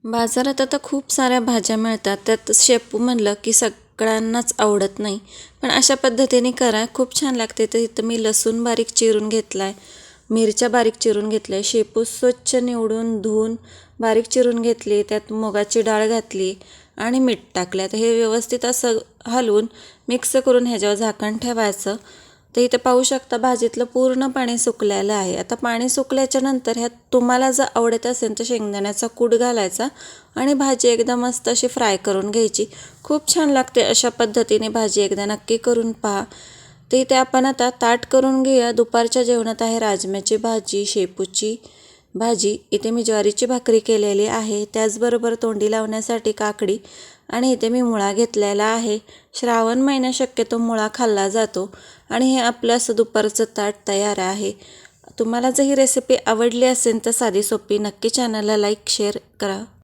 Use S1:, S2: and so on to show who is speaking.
S1: बाजारात आता खूप साऱ्या भाज्या मिळतात. त्यात शेपू म्हणलं की सगळ्यांनाच आवडत नाही. पण अशा पद्धतीने करा, खूप छान लागते. तर इथं मी लसूण बारीक चिरून घेतलाय, मिरच्या बारीक चिरून घेतल्या, शेपू स्वच्छ निवडून धुवून बारीक चिरून घेतली, त्यात मुगाची डाळ घातली आणि मीठ टाकलं. तर हे व्यवस्थित असं हलवून मिक्स करून ह्याच्यावर झाकण ठेवायचं. तर इथे पाहू शकता भाजीतलं पूर्ण पाणी सुकलेलं आहे. आता पाणी सुकल्याच्या नंतर ह्यात तुम्हाला जर आवडत असेल तर शेंगदाण्याचा कूट घालायचा आणि भाजी एकदम मस्त अशी फ्राय करून घ्यायची. खूप छान लागते. अशा पद्धतीने भाजी एकदा नक्की करून पहा. तर इथे आपण आता ताट करून घेऊया. दुपारच्या जेवणात आहे राजम्याची भाजी, शेपूची भाजी, इथे मी ज्वारीची भाकरी केलेली आहे, त्याचबरोबर तोंडी लावण्यासाठी काकडी आणि इथे मी मुळा घेतलेला आहे. श्रावण महिन्यात शक्यतो मुळा खाल्ला जातो आणि हे आपलं असं दुपारचं ताट तयार आहे. तुम्हाला जर ही रेसिपी आवडली असेल तर साधी सोपी नक्की चॅनलला लाईक शेअर करा.